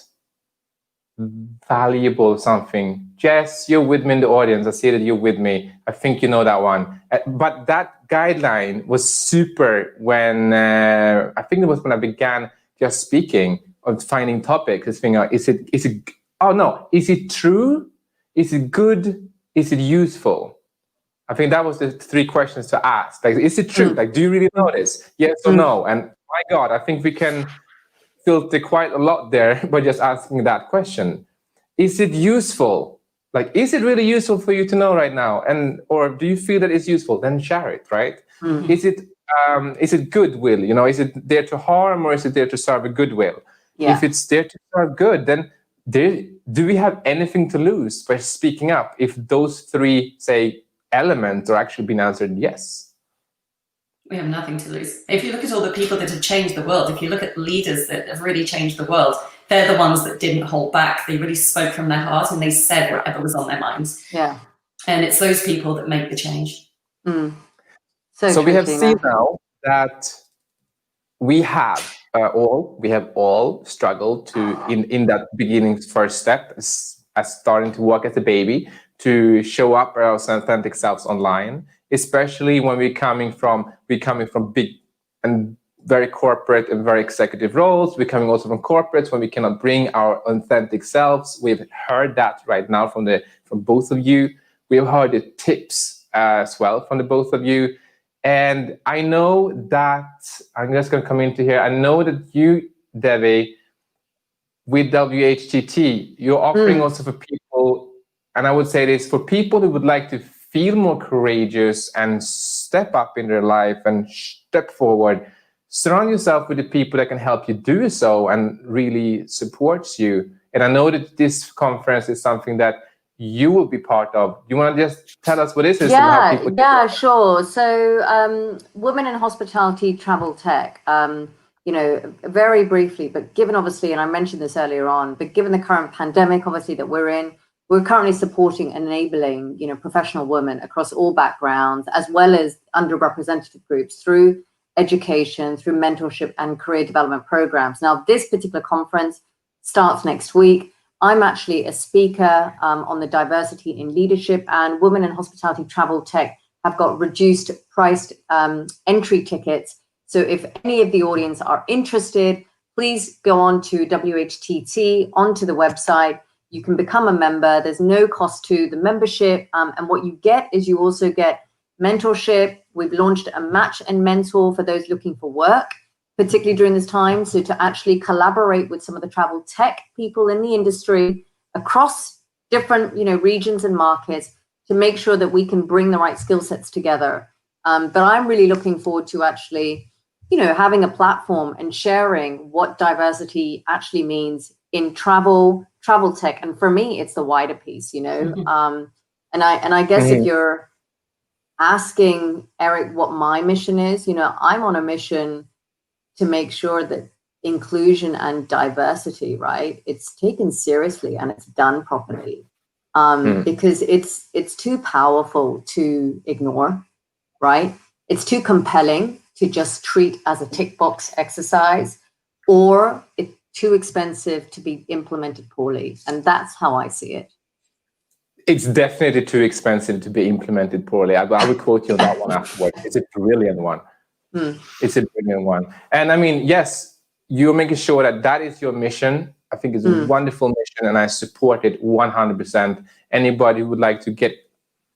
valuable? Something? Jess, you're with me in the audience. I see that you're with me. I think you know that one. But that guideline was super when, I think it was when I began just speaking of finding topics. This thing, is it true? Is it good? Is it useful? I think that was the three questions to ask. Like, is it true? Like, do you really know this? Yes or no? And my God, I think we can filter quite a lot there by just asking that question. Is it useful? Like, is it really useful for you to know right now? And or do you feel that it's useful? Then share it, right? Is it goodwill? You know, is it there to harm or is it there to serve a goodwill? If it's there to serve good, then do we have anything to lose by speaking up if those three, say, elements are actually being answered yes? We have nothing to lose. If you look at all the people that have changed the world, if you look at leaders that have really changed the world, they're the ones that didn't hold back. They really spoke from their heart and they said whatever was on their minds. Yeah. And it's those people that make the change. So we have seen now that we have all struggled to in that beginning first step as starting to walk as a baby, to show up our authentic selves online, especially when we're coming from big and very corporate and very executive roles. We're coming also from corporates when we cannot bring our authentic selves. We've heard that right now from both of you. We've heard the tips as well from the both of you. And I know that, I'm just going to come into here. I know that you, Devi, with WHTT, you're offering also for people, and I would say this, for people who would like to feel more courageous and step up in their life and step forward, surround yourself with the people that can help you do so and really supports you. And I know that this conference is something that you will be part of. You want to just tell us what this is? Yeah, sure. So Women in Hospitality Travel Tech, you know, very briefly, but given obviously, and I mentioned this earlier on, but given the current pandemic, obviously, that we're in, we're currently supporting and enabling, you know, professional women across all backgrounds, as well as underrepresented groups through education, through mentorship and career development programs. Now, this particular conference starts next week. I'm actually a speaker on the diversity in leadership, and Women in Hospitality Travel Tech have got reduced priced entry tickets. So if any of the audience are interested, please go on to WHTT, onto the website. You can become a member. There's no cost to the membership. And what you get is you also get mentorship. We've launched a match and mentor for those looking for work. particularly during this time. So to actually collaborate with some of the travel tech people in the industry across different, regions and markets to make sure that we can bring the right skill sets together. But I'm really looking forward to actually, having a platform and sharing what diversity actually means in travel tech. And for me, it's the wider piece, and I guess if you're asking Eric what my mission is, I'm on a mission to make sure that inclusion and diversity, right, it's taken seriously and it's done properly, because it's too powerful to ignore, right? It's too compelling to just treat as a tick box exercise, or it's too expensive to be implemented poorly. And that's how I see it. It's definitely too expensive to be implemented poorly. I will quote you on that one afterwards. It's a brilliant one. It's a brilliant one. And I mean, yes, you're making sure that is your mission. I think it's a wonderful mission, and I support it 100%. Anybody who would like to get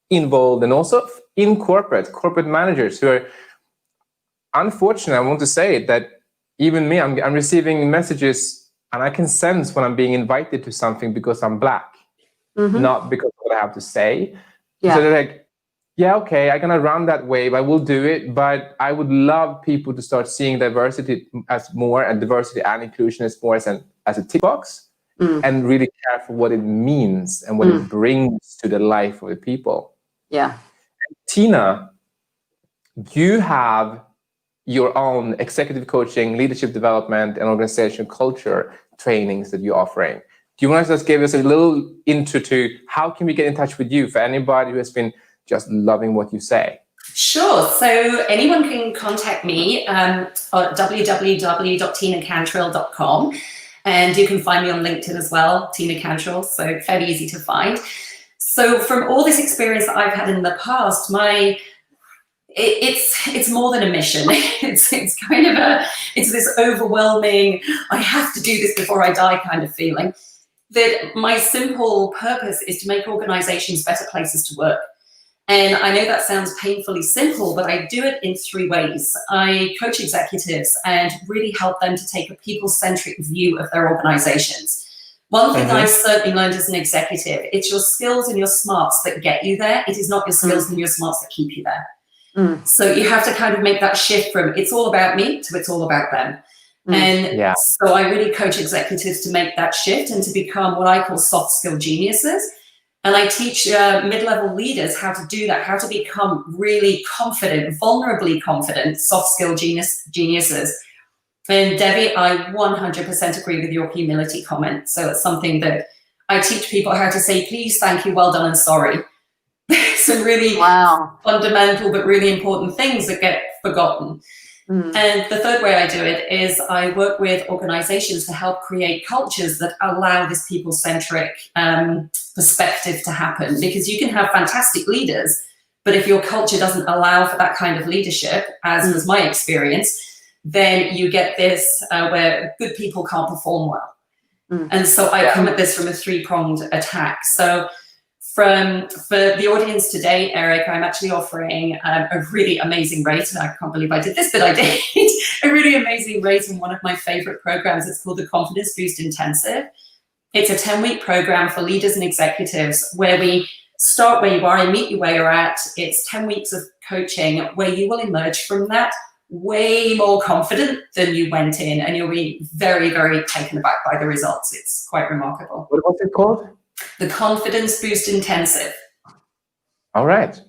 involved, and also in corporate managers who are, unfortunately, I want to say it, that even me, I'm receiving messages and I can sense when I'm being invited to something because I'm Black, not because of what I have to say. So they're like, yeah, okay, I'm gonna run that wave, I will do it, but I would love people to start seeing diversity as more, and diversity and inclusion as more as a tick box, and really care for what it means and what it brings to the life of the people. Yeah. And Tina, you have your own executive coaching, leadership development, and organizational culture trainings that you're offering. Do you want to just give us a little intro to how can we get in touch with you for anybody who has been just loving what you say? Sure. So anyone can contact me at www.tinacantrill.com, and you can find me on LinkedIn as well, Tina Cantrill, so fairly easy to find. So from all this experience that I've had in the past, it's more than a mission. It's kind of it's this overwhelming, I have to do this before I die kind of feeling. That my simple purpose is to make organizations better places to work. And I know that sounds painfully simple, but I do it in 3 ways. I coach executives and really help them to take a people-centric view of their organizations. One thing that I've certainly learned as an executive, it's your skills and your smarts that get you there. It is not your skills and your smarts that keep you there. So you have to kind of make that shift from it's all about me to it's all about them. And so I really coach executives to make that shift and to become what I call soft skill geniuses. And I teach mid-level leaders how to do that, how to become really confident, vulnerably confident, soft skill geniuses. And Devi, I 100% agree with your humility comment. So it's something that I teach people how to say, please, thank you, well done, and sorry. Some really fundamental but really important things that get forgotten. And the third way I do it is I work with organizations to help create cultures that allow this people-centric perspective to happen. Because you can have fantastic leaders, but if your culture doesn't allow for that kind of leadership, as was my experience, then you get this where good people can't perform well. And so I come at this from a 3-pronged attack. So for the audience today, Eric, I'm actually offering a really amazing rate, and I can't believe I did this, but I did, a really amazing rate in one of my favorite programs. It's called the Confidence Boost Intensive. It's a 10-week program for leaders and executives where we start where you are and meet you where you're at. It's 10 weeks of coaching where you will emerge from that way more confident than you went in, and you'll be very, very taken aback by the results. It's quite remarkable. What's it called? The Confidence Boost Intensive. All right.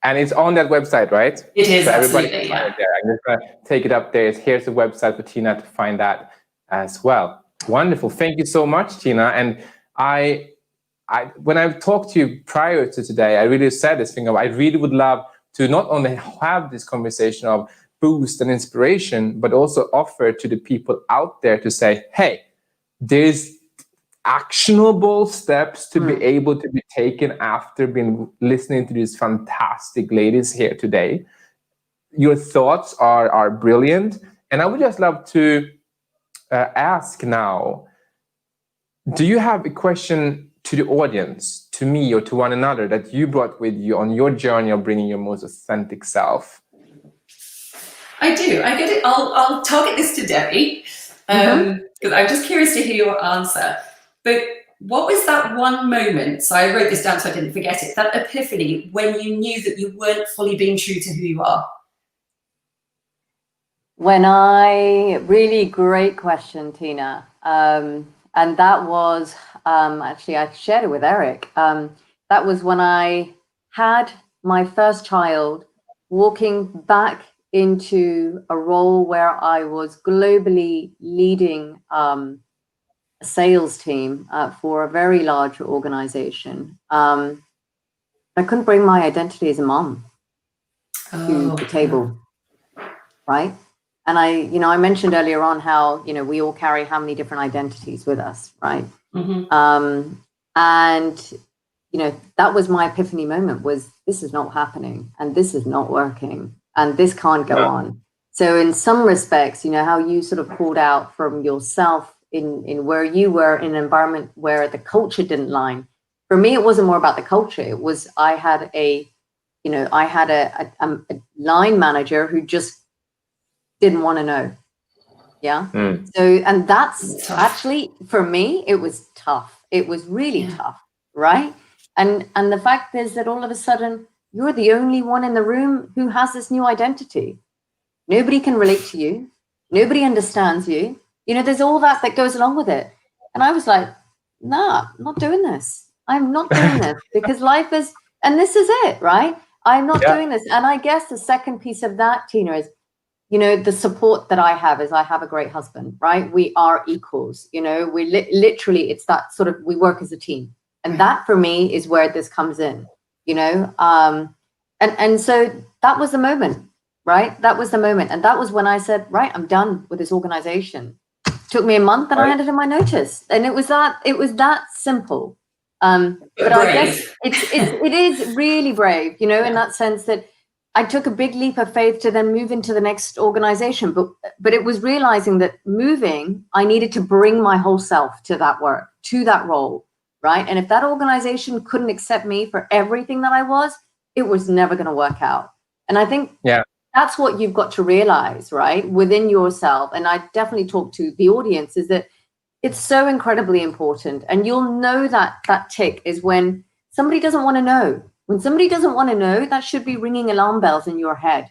And it's on that website, right? It is, so absolutely, yeah. I'm just going to take it up there. Here's the website for Tina to find that as well. Wonderful. Thank you so much, Tina. And I when I talked to you prior to today, I really said this thing of I really would love to not only have this conversation of boost and inspiration, but also offer to the people out there to say, hey, there's actionable steps to be able to be taken after being listening to these fantastic ladies here today. Your thoughts are brilliant. And I would just love to ask now, do you have a question to the audience, to me or to one another that you brought with you on your journey of bringing your most authentic self? I do. I get it. I'll target this to Devi because I'm just curious to hear your answer. But what was that one moment? So I wrote this down so I didn't forget it. That epiphany when you knew that you weren't fully being true to who you are. Really great question, Tina. And that was actually, I shared it with Eric. That was when I had my first child, walking back into a role where I was globally leading a sales team for a very large organization. I couldn't bring my identity as a mom to the table, right? And I mentioned earlier on how, we all carry how many different identities with us, right? And, that was my epiphany moment, was this is not happening and this is not working and this can't go on. So in some respects, how you sort of pulled out from yourself in where you were in an environment where the culture didn't line. For me, it wasn't more about the culture. It was, I had a line manager who just didn't want to know. Yeah. So, and that's actually, for me, it was tough. It was really tough. Right. And the fact is that all of a sudden you're the only one in the room who has this new identity. Nobody can relate to you. Nobody understands you. There's all that goes along with it. And I was like, nah, I'm not doing this. I'm not doing this because life is, and this is it, right? I'm not doing this. And I guess the second piece of that, Tina, is, the support that I have is I have a great husband, right? We are equals, we literally, it's that sort of, we work as a team. And that for me is where this comes in, and so that was the moment, right? That was the moment. And that was when I said, right, I'm done with this organization. It took me a month and I handed in my notice. And it was that simple. But I guess it is really brave, in that sense that I took a big leap of faith to then move into the next organization. But it was realizing that moving, I needed to bring my whole self to that work, to that role, right? And if that organization couldn't accept me for everything that I was, it was never going to work out. And I think that's what you've got to realize, right, within yourself. And I definitely talk to the audience, is that it's so incredibly important. And you'll know that tick is when somebody doesn't want to know. When somebody doesn't want to know, that should be ringing alarm bells in your head,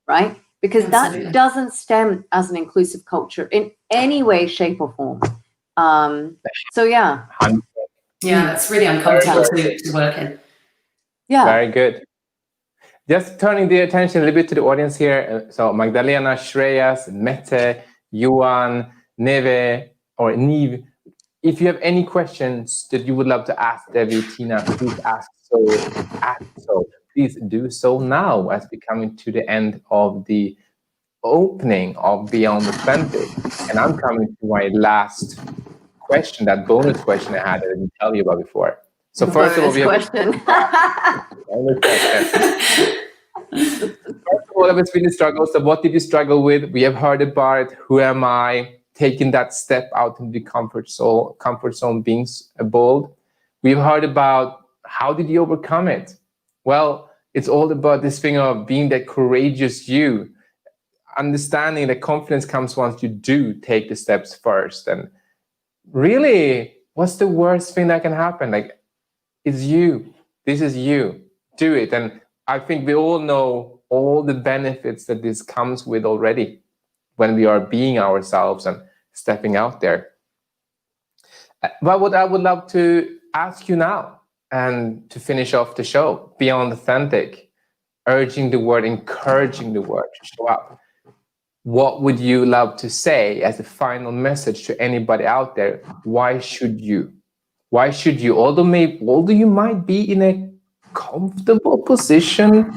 right? Because that doesn't stem as an inclusive culture in any way, shape, or form. So yeah. Yeah, it's really uncomfortable to work in. Yeah. Very good. Just turning the attention a little bit to the audience here. So Magdalena, Shreyas, Mette, Johan, Neve, or Neve. If you have any questions that you would love to ask Devi, Tina, please ask so. Please do so now as we come to the end of the opening of Beyond Authentic. And I'm coming to my last question, that bonus question I had that I didn't tell you about before. So first of all, we have bonus question. First of all, it's been a struggle. So what did you struggle with? We have heard about it. Who am I? Taking that step out in the comfort zone, being bold. We've heard about how did you overcome it? Well, it's all about this thing of being that courageous you, understanding that confidence comes once you do take the steps first. And really, what's the worst thing that can happen? Like, it's you. This is you. Do it. And I think we all know all the benefits that this comes with already when we are being ourselves and stepping out there. But what I would love to ask you now, and to finish off the show, Beyond Authentic, urging the word, encouraging the word to show up. What would you love to say as a final message to anybody out there? Why should you? Why should you? Although you might be in a comfortable position,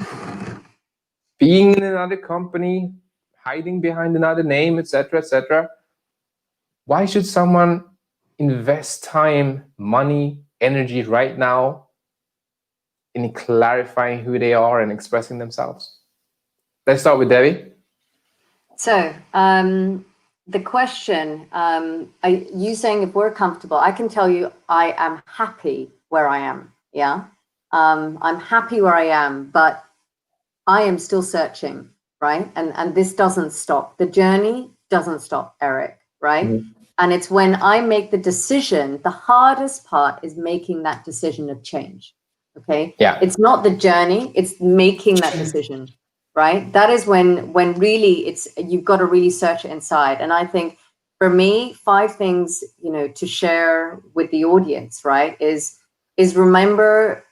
being in another company, hiding behind another name, etc., etc. Why should someone invest time, money, energy right now in clarifying who they are and expressing themselves? Let's start with Devi. So, the question, you saying if we're comfortable, I can tell you I am happy where I am. Yeah. I'm happy where I am, but I am still searching. right? And this doesn't stop. The journey doesn't stop, Eric, right? Mhm. And it's when I make the decision, the hardest part is making that decision of change. Okay. Yeah. It's not the journey, it's making that decision, right? That is when really you've got to really search it inside. And I think for me, 5 things, to share with the audience, right, is remember,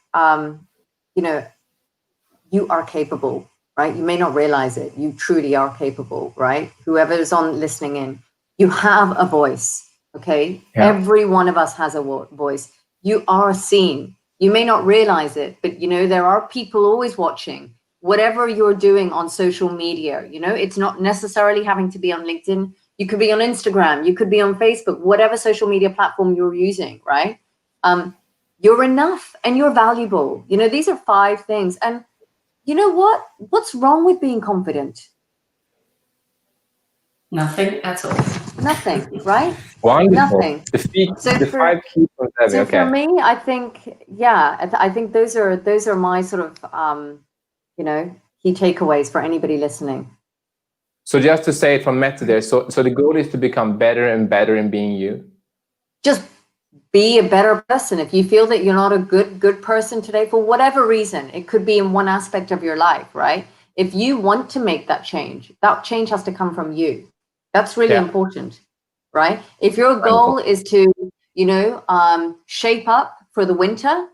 you are capable, right? You may not realize it. You truly are capable, right? Whoever is on listening in, you have a voice, okay? Yeah. Every one of us has a voice. You are seen. You may not realize it, but there are people always watching. Whatever you're doing on social media, it's not necessarily having to be on LinkedIn. You could be on Instagram, you could be on Facebook, whatever social media platform you're using, right? You're enough and you're valuable. These are 5 things. And you know what? What's wrong with being confident? Nothing at all. Nothing, right? Wonderful. Nothing. The 5 key points. So Okay. for me, I think, I think those are my sort of, key takeaways for anybody listening. So just to say it from Meta there, so the goal is to become better and better in being you. Just be a better person. If you feel that you're not a good person today, for whatever reason, it could be in one aspect of your life, right? If you want to make that change has to come from you. That's really important, right? If your goal is to, shape up for the winter,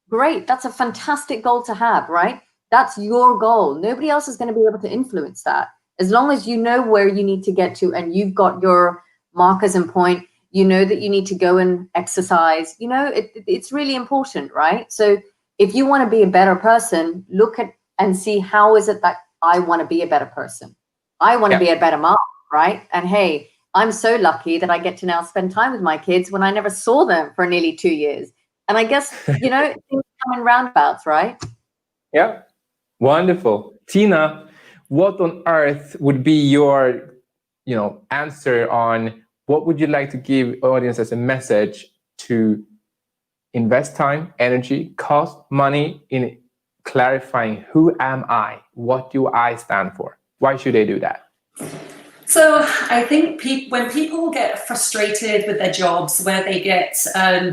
great. That's a fantastic goal to have, right? That's your goal. Nobody else is going to be able to influence that. As long as you know where you need to get to and you've got your markers and point, that you need to go and exercise, it's really important, right? So if you want to be a better person, look at and see how is it that I want to be a better person. I want to be a better mom, right? And hey, I'm so lucky that I get to now spend time with my kids when I never saw them for nearly 2 years. And I guess, things come in roundabouts, right? Yeah. Wonderful. Tina, what on earth would be your, answer on what would you like to give audience as a message to invest time, energy, cost, money in clarifying who am I? What do I stand for? Why should they do that? So I think when people get frustrated with their jobs, where they get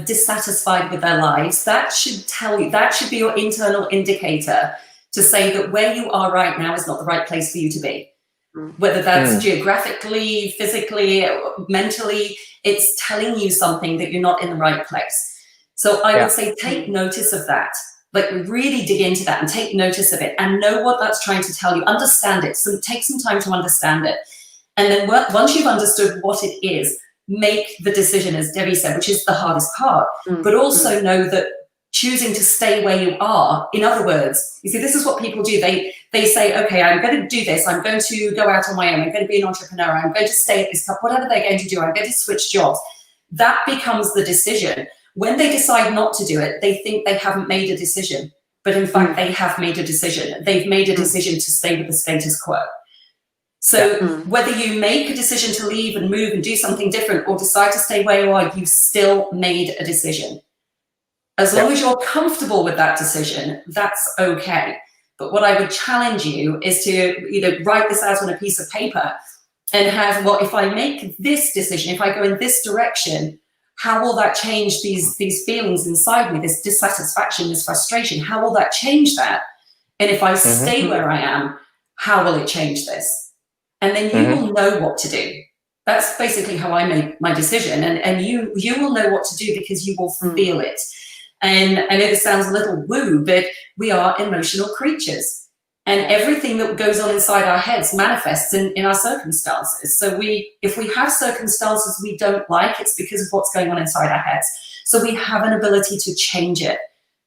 dissatisfied with their lives, that should be your internal indicator to say that where you are right now is not the right place for you to be. Whether that's geographically, physically, mentally, it's telling you something that you're not in the right place. So I would say take notice of that. Like really dig into that and take notice of it and know what that's trying to tell you. Understand it. So take some time to understand it. And then once you've understood what it is, make the decision, as Devi said, which is the hardest part, but also know that choosing to stay where you are, in other words, you see, this is what people do. They say, okay, I'm going to do this. I'm going to go out on my own. I'm going to be an entrepreneur. I'm going to stay at this club, whatever they're going to do. I'm going to switch jobs. That becomes the decision. When they decide not to do it, they think they haven't made a decision. But in fact, they have made a decision. They've made a decision to stay with the status quo. So whether you make a decision to leave and move and do something different or decide to stay where you are, you still made a decision. As long as you're comfortable with that decision, that's okay. But what I would challenge you is to write this out on a piece of paper and have, well, if I make this decision, if I go in this direction, how will that change these feelings inside me, this dissatisfaction, this frustration? How will that change that? And if I stay where I am, how will it change this? And then you will know what to do. That's basically how I made my decision. And you will know what to do because you will feel it. And I know this sounds a little woo, but we are emotional creatures. And everything that goes on inside our heads manifests in our circumstances. So if we have circumstances we don't like, it's because of what's going on inside our heads. So we have an ability to change it.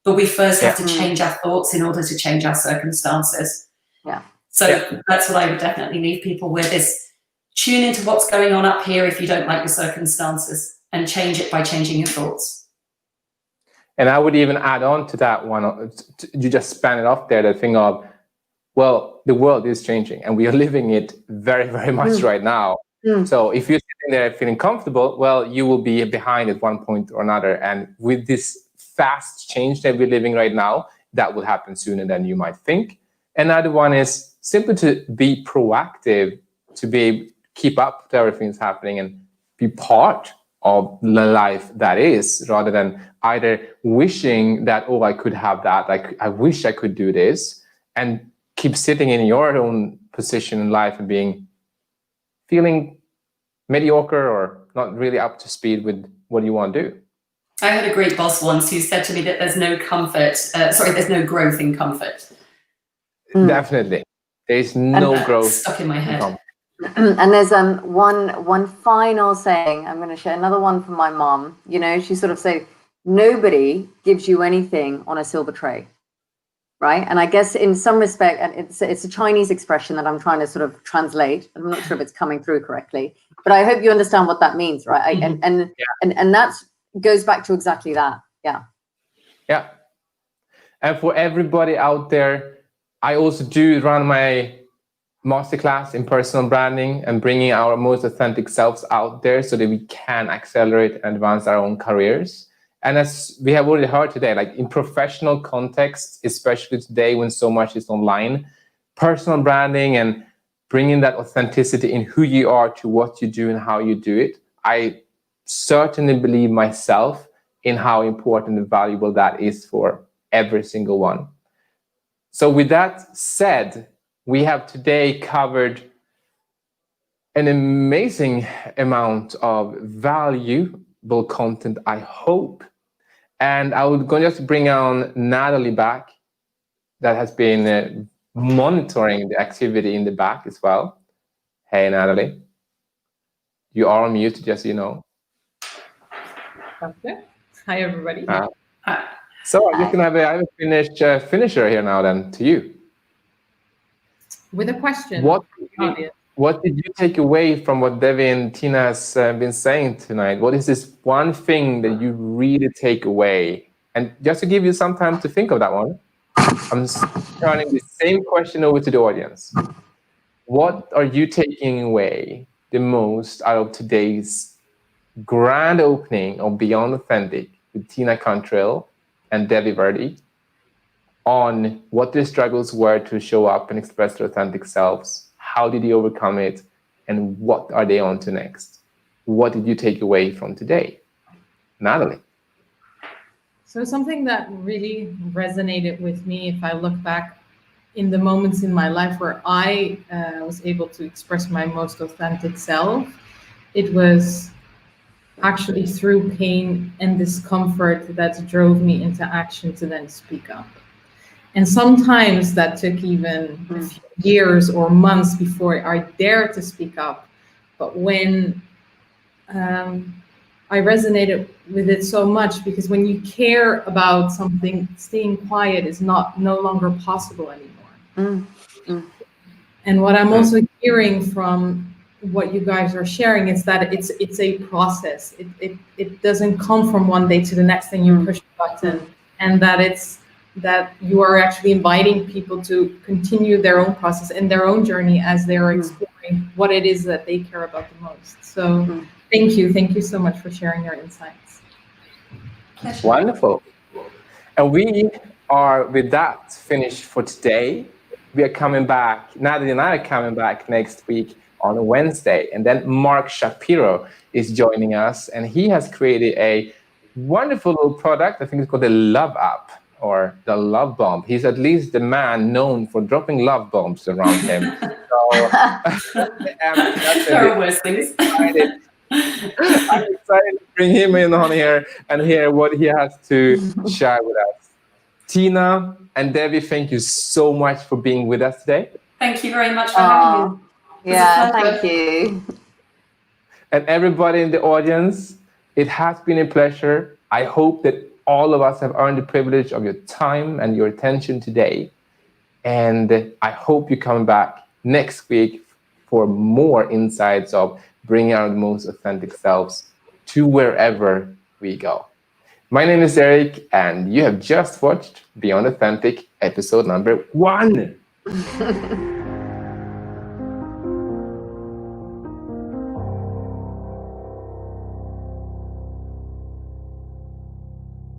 But we first have to change our thoughts in order to change our circumstances. Yeah. So that's what I would definitely leave people with is tune into what's going on up here if you don't like your circumstances and change it by changing your thoughts. And I would even add on to that one, you just span it off there, the thing of, well, the world is changing and we are living it very, very much right now. So if you're sitting there feeling comfortable, well, you will be behind at one point or another. And with this fast change that we're living right now, that will happen sooner than you might think. Another one is simply to be proactive, to keep up to everything that's happening and be part of the life that is, rather than either wishing that, oh, I could have that, like I wish I could do this, and keep sitting in your own position in life and feeling mediocre or not really up to speed with what you want to do. I had a great boss once who said to me that there's no there's no growth in comfort. Definitely. There's no growth. Stuck in my head. And there's one final saying. I'm going to share another one from my mom. You know, she sort of said, nobody gives you anything on a silver tray. Right. And I guess in some respect, and it's a Chinese expression that I'm trying to sort of translate. I'm not sure if it's coming through correctly, but I hope you understand what that means. Right. And that goes back to exactly that. Yeah. Yeah. And for everybody out there, I also do run my masterclass in personal branding and bringing our most authentic selves out there so that we can accelerate and advance our own careers. And as we have already heard today, like in professional contexts, especially today when so much is online, personal branding and bringing that authenticity in who you are to what you do and how you do it, I certainly believe myself in how important and valuable that is for every single one. So with that said, we have today covered an amazing amount of valuable content, I hope. And I would go just bring on Natalie back, that has been monitoring the activity in the back as well. Hey, Natalie. You are on mute, just so you know. Okay. Hi, everybody. So I'm just going to have a finisher here now then to you. With a question. What did you take away from what Devi and Tina has been saying tonight? What is this one thing that you really take away? And just to give you some time to think of that one, I'm turning the same question over to the audience. What are you taking away the most out of today's grand opening of Beyond Authentic with Tina Cantrill and Devi Virdi on what their struggles were to show up and express their authentic selves? How did you overcome it? And what are they on to next? What did you take away from today? Natalie. So something that really resonated with me, if I look back in the moments in my life where I was able to express my most authentic self, it was actually through pain and discomfort that drove me into action to then speak up. And sometimes that took even a few years or months before I dared to speak up. But when I resonated with it so much, because when you care about something, staying quiet is no longer possible anymore. And what I'm also hearing from what you guys are sharing is that it's a process. It doesn't come from one day to the next and you push the button, and that you are actually inviting people to continue their own process and their own journey as they are exploring what it is that they care about the most. So thank you so much for sharing your insights. Pleasure. Wonderful. And we are with that finished for today. We are coming back, Natalie and I are coming back next week on Wednesday, and then Mark Shapiro is joining us, and he has created a wonderful little product. I think it's called the Love App or the Love Bomb. He's at least the man known for dropping love bombs around him. So there are worse things. I'm excited to bring him in on here and hear what he has to share with us. Tina and Devi, thank you so much for being with us today. Thank you very much for having me. Yeah, thank you. And everybody in the audience, it has been a pleasure. I hope that all of us have earned the privilege of your time and your attention today. And I hope you come back next week for more insights of bringing our most authentic selves to wherever we go. My name is Eric, and you have just watched Beyond Authentic, episode number 1.